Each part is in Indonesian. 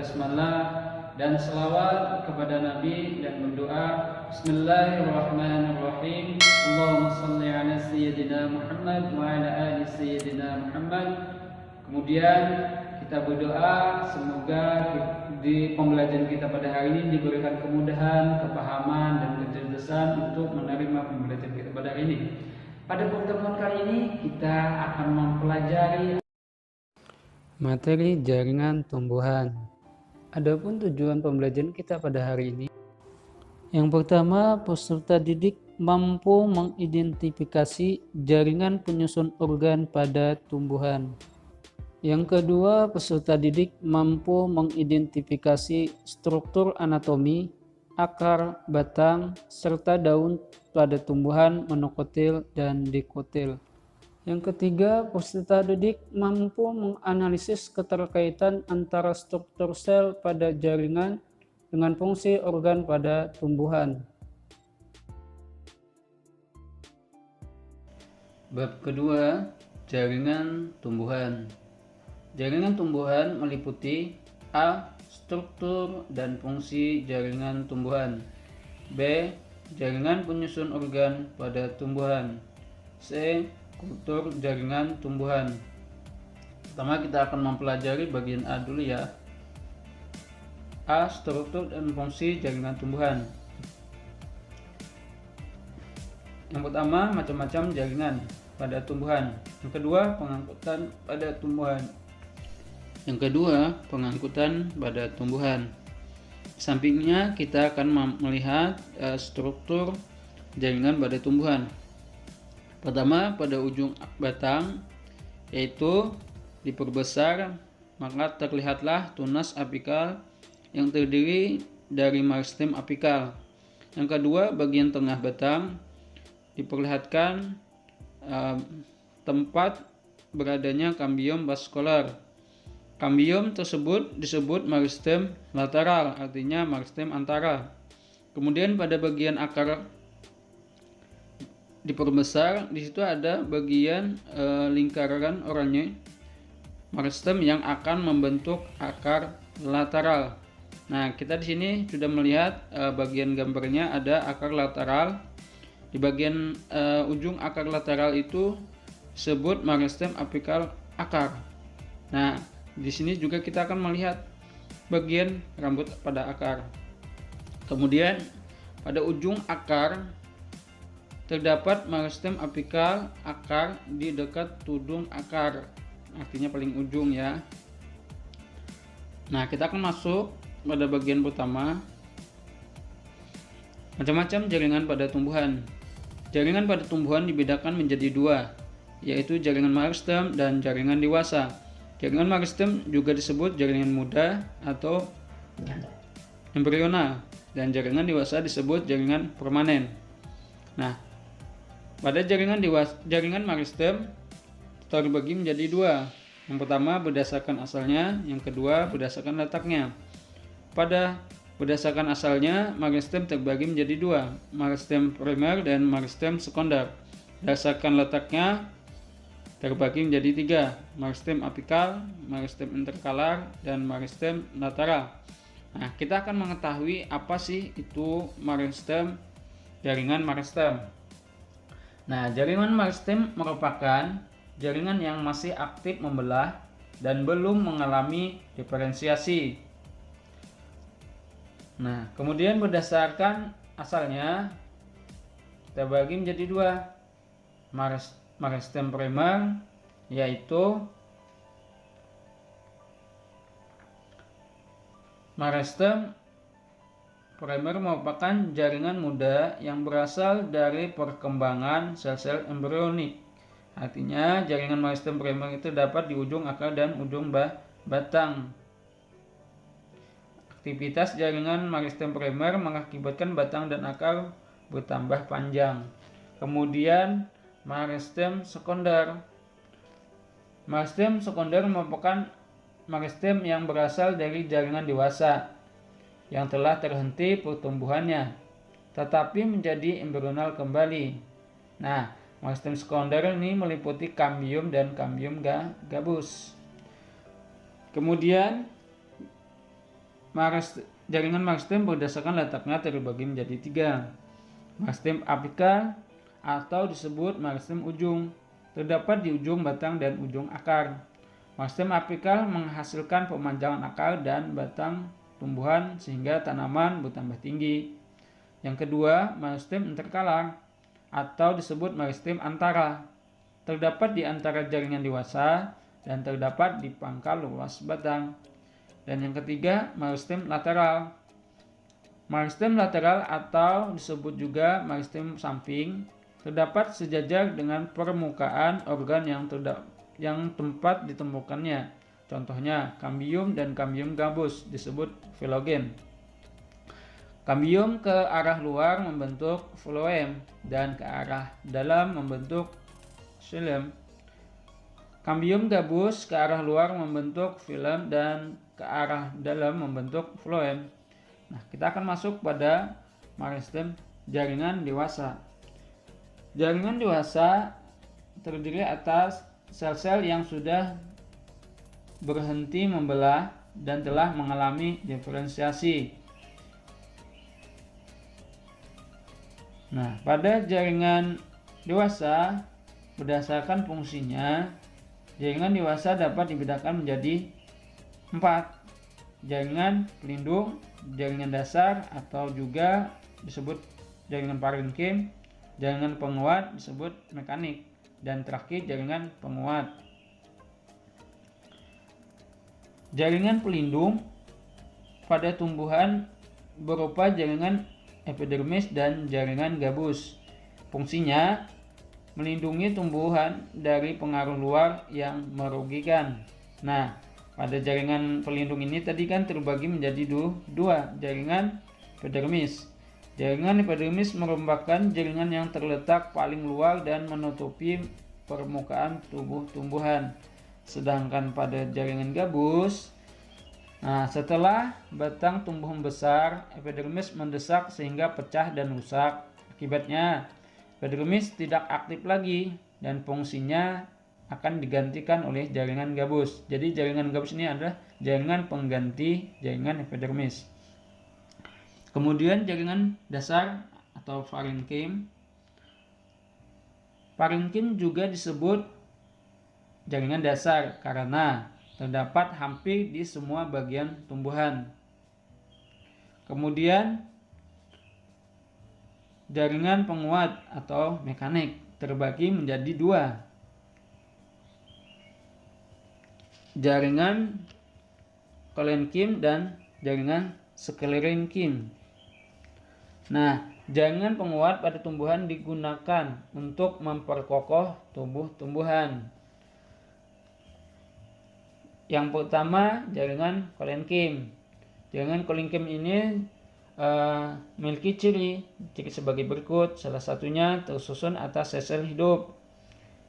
berbasmalah dan selawat kepada Nabi dan berdoa Bismillahirrahmanirrahim. Allahumma shalli ala sayyidina Muhammad wa ala ali sayyidina Muhammad. Kemudian kita berdoa semoga di pembelajaran kita pada hari ini diberikan kemudahan, kepahaman dan kecerdasan untuk menerima pembelajaran kita pada hari ini. Pada pertemuan kali ini kita akan mempelajari materi jaringan tumbuhan. Adapun tujuan pembelajaran kita pada hari ini, yang pertama, peserta didik mampu mengidentifikasi jaringan penyusun organ pada tumbuhan. Yang kedua, peserta didik mampu mengidentifikasi struktur anatomi, akar, batang, serta daun pada tumbuhan monokotil dan dikotil. Yang ketiga, peserta didik mampu menganalisis keterkaitan antara struktur sel pada jaringan dengan fungsi organ pada tumbuhan. Bab kedua, jaringan tumbuhan. Jaringan tumbuhan meliputi A. Struktur dan fungsi jaringan tumbuhan. B. Jaringan penyusun organ pada tumbuhan. C. Kultur jaringan tumbuhan. Pertama kita akan mempelajari bagian A dulu ya. A. Struktur dan fungsi jaringan tumbuhan. Yang pertama, macam-macam jaringan pada tumbuhan. Yang kedua, pengangkutan pada tumbuhan. Sampingnya kita akan melihat struktur jaringan pada tumbuhan. Pertama, pada ujung batang, yaitu diperbesar, maka terlihatlah tunas apikal yang terdiri dari meristem apikal. Yang kedua, bagian tengah batang diperlihatkan tempat beradanya kambium vaskular. Kambium tersebut disebut meristem lateral, artinya meristem antara. Kemudian pada bagian akar diperbesar, di situ ada bagian lingkaran oranye meristem yang akan membentuk akar lateral. Nah, kita di sini sudah melihat bagian gambarnya ada akar lateral. Di bagian ujung akar lateral itu disebut meristem apikal akar. Nah, di sini juga kita akan melihat bagian rambut pada akar. Kemudian pada ujung akar terdapat meristem apikal akar di dekat tudung akar, artinya paling ujung ya. Nah, kita akan masuk pada bagian pertama, macam-macam jaringan pada tumbuhan. Jaringan pada tumbuhan dibedakan menjadi dua, yaitu jaringan meristem dan jaringan dewasa. Jaringan meristem juga disebut jaringan muda atau embrional, dan jaringan dewasa disebut jaringan permanen. Nah, pada jaringan meristem terbagi menjadi dua. Yang pertama berdasarkan asalnya, yang kedua berdasarkan letaknya. Pada berdasarkan asalnya, meristem terbagi menjadi dua, meristem primer dan meristem sekunder. Berdasarkan letaknya terbagi menjadi tiga, meristem apikal, meristem interkalar, dan meristem lateral. Nah, kita akan mengetahui apa sih itu meristem, jaringan meristem. Nah, jaringan meristem merupakan jaringan yang masih aktif membelah dan belum mengalami diferensiasi. Nah, kemudian berdasarkan asalnya terbagi menjadi dua, meristem primer, yaitu meristem primer merupakan jaringan muda yang berasal dari perkembangan sel-sel embrionik. Artinya jaringan meristem primer itu dapat di ujung akar dan ujung batang. Aktivitas jaringan meristem primer mengakibatkan batang dan akar bertambah panjang. Kemudian meristem sekunder. Meristem sekunder merupakan meristem yang berasal dari jaringan dewasa yang telah terhenti pertumbuhannya, tetapi menjadi embrional kembali. Nah, meristem sekunder ini meliputi kambium dan kambium gabus. Kemudian Jaringan meristem berdasarkan letaknya terbagi menjadi 3. Meristem apikal atau disebut meristem ujung, terdapat di ujung batang dan ujung akar. Meristem apikal menghasilkan pemanjangan akar dan batang tumbuhan sehingga tanaman bertambah tinggi. Yang kedua, meristem interkalar atau disebut meristem antara, terdapat di antara jaringan dewasa dan terdapat di pangkal luas batang. Dan yang ketiga, meristem lateral. Meristem lateral atau disebut juga meristem samping terdapat sejajar dengan permukaan organ yang tempat ditemukannya. Contohnya, kambium dan kambium gabus disebut filogen. Kambium ke arah luar membentuk floem dan ke arah dalam membentuk xilem. Kambium gabus ke arah luar membentuk filem dan ke arah dalam membentuk floem. Nah, kita akan masuk pada meristem jaringan dewasa. Jaringan dewasa terdiri atas sel-sel yang sudah berhenti membelah dan telah mengalami diferensiasi. Nah, pada jaringan dewasa berdasarkan fungsinya, jaringan dewasa dapat dibedakan menjadi 4. Jaringan pelindung, jaringan dasar atau juga disebut jaringan parenkim, jaringan penguat disebut mekanik, dan terakhir jaringan penguat. Jaringan pelindung pada tumbuhan berupa jaringan epidermis dan jaringan gabus. Fungsinya melindungi tumbuhan dari pengaruh luar yang merugikan. Nah, pada jaringan pelindung ini tadi kan terbagi menjadi dua, jaringan epidermis. Jaringan epidermis merupakan jaringan yang terletak paling luar dan menutupi permukaan tubuh tumbuhan. Sedangkan pada jaringan gabus, setelah batang tumbuh besar, epidermis mendesak sehingga pecah dan rusak. Akibatnya, epidermis tidak aktif lagi dan fungsinya akan digantikan oleh jaringan gabus. Jadi jaringan gabus ini adalah jaringan pengganti jaringan epidermis. Kemudian jaringan dasar atau parenkim. Parenkim juga disebut jaringan dasar karena terdapat hampir di semua bagian tumbuhan. Kemudian jaringan penguat atau mekanik terbagi menjadi 2. Jaringan kolenkim dan jaringan sklerenkim. Nah, jaringan penguat pada tumbuhan digunakan untuk memperkokoh tumbuh-tumbuhan. Yang pertama, jaringan kolenkim. Jaringan kolenkim ini memiliki ciri sebagai berikut. Salah satunya tersusun atas sel hidup.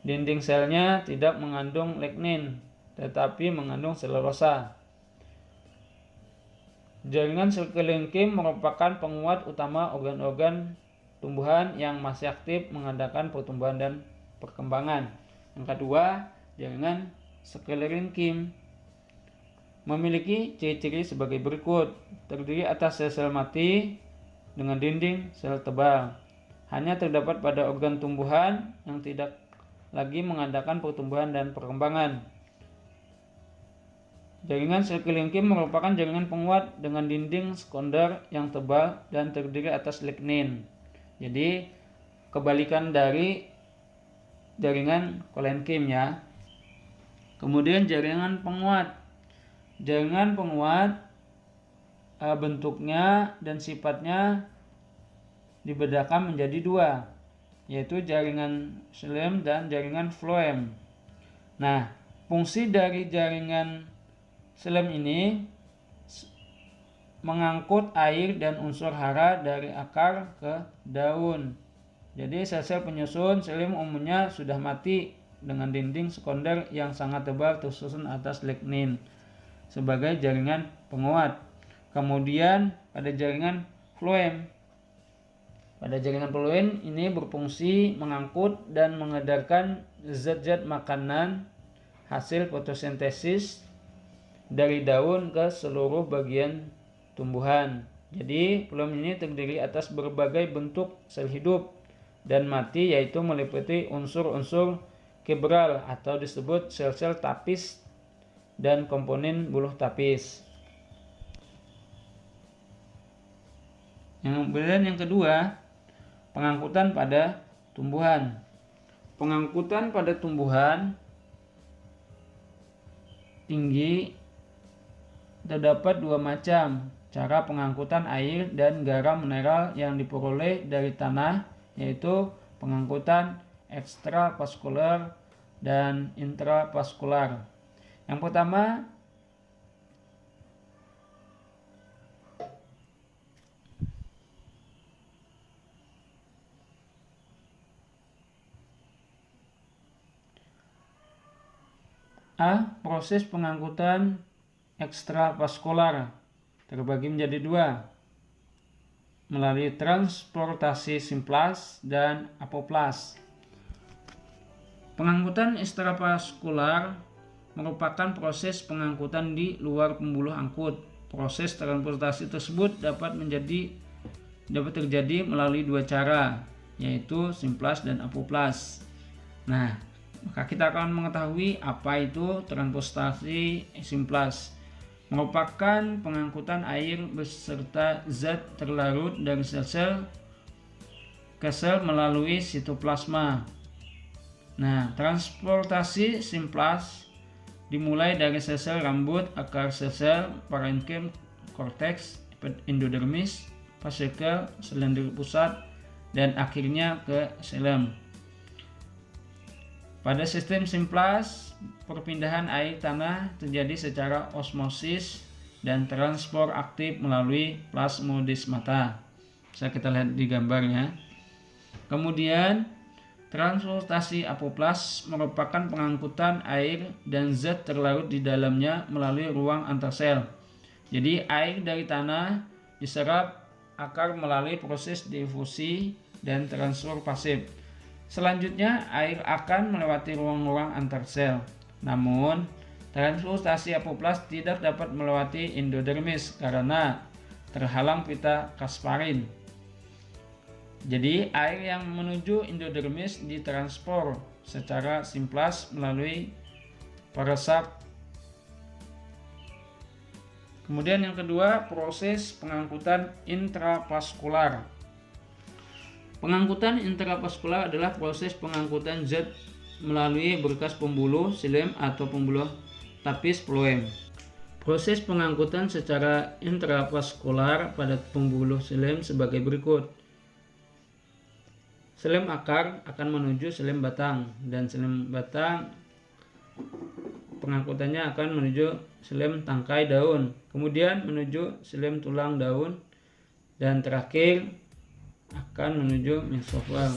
Dinding selnya tidak mengandung lignin, tetapi mengandung selulosa. Jaringan sklerenkim merupakan penguat utama organ-organ tumbuhan yang masih aktif mengadakan pertumbuhan dan perkembangan. Yang kedua, jaringan sklerenkim memiliki ciri-ciri sebagai berikut. Terdiri atas sel-sel mati dengan dinding sel tebal. Hanya terdapat pada organ tumbuhan yang tidak lagi mengadakan pertumbuhan dan perkembangan. Jaringan sklerenkim merupakan jaringan penguat dengan dinding sekunder yang tebal dan terdiri atas lignin. Jadi kebalikan dari jaringan kolenkim ya. Kemudian jaringan penguat. Jaringan penguat bentuknya dan sifatnya dibedakan menjadi 2, yaitu jaringan xilem dan jaringan floem. Nah, fungsi dari jaringan xilem ini mengangkut air dan unsur hara dari akar ke daun. Jadi sel-sel penyusun xilem umumnya sudah mati dengan dinding sekunder yang sangat tebal tersusun atas lignin sebagai jaringan penguat. Kemudian pada jaringan floem. Pada jaringan floem ini berfungsi mengangkut dan mengedarkan zat-zat makanan hasil fotosintesis dari daun ke seluruh bagian tumbuhan. Jadi filum ini terdiri atas berbagai bentuk sel hidup dan mati, yaitu meliputi unsur-unsur kibral atau disebut sel-sel tapis dan komponen buluh tapis. Kemudian yang kedua, pengangkutan pada tumbuhan. Pengangkutan pada tumbuhan tinggi terdapat dua macam cara pengangkutan air dan garam mineral yang diperoleh dari tanah, yaitu pengangkutan ekstravaskular dan intravaskular. Yang pertama, proses pengangkutan ekstravaskular terbagi menjadi dua, melalui transportasi simplas dan apoplas. Pengangkutan ekstravaskular merupakan proses pengangkutan di luar pembuluh angkut. Proses transportasi tersebut dapat terjadi melalui dua cara, yaitu simplas dan apoplas. Nah, maka kita akan mengetahui apa itu transportasi simplas. Merupakan pengangkutan air beserta zat terlarut dari sel-sel ke sel melalui sitoplasma. Nah, transportasi simplas dimulai dari sel-sel rambut, akar sel-sel, parenkim, korteks, endodermis, fascicle, selender pusat, dan akhirnya ke xilem. Pada sistem simplas, perpindahan air tanah terjadi secara osmosis dan transport aktif melalui plasmodesmata. Bisa kita lihat di gambarnya. Kemudian, transportasi apoplas merupakan pengangkutan air dan zat terlarut di dalamnya melalui ruang antar sel. Jadi, air dari tanah diserap akar melalui proses difusi dan transfer pasif. Selanjutnya, air akan melewati ruang-ruang antar sel. Namun, transportasi apoplas tidak dapat melewati endodermis karena terhalang pita Kasparin. Jadi, air yang menuju endodermis ditransport secara simplas melalui peresap. Kemudian yang kedua, proses pengangkutan intravaskular. Pengangkutan intravaskular adalah proses pengangkutan zat melalui berkas pembuluh xilem atau pembuluh tapis floem. Proses pengangkutan secara intravaskular pada pembuluh xilem sebagai berikut. Xilem akar akan menuju xilem batang, dan xilem batang pengangkutannya akan menuju xilem tangkai daun, kemudian menuju xilem tulang daun, dan terakhir akan menuju mesofel.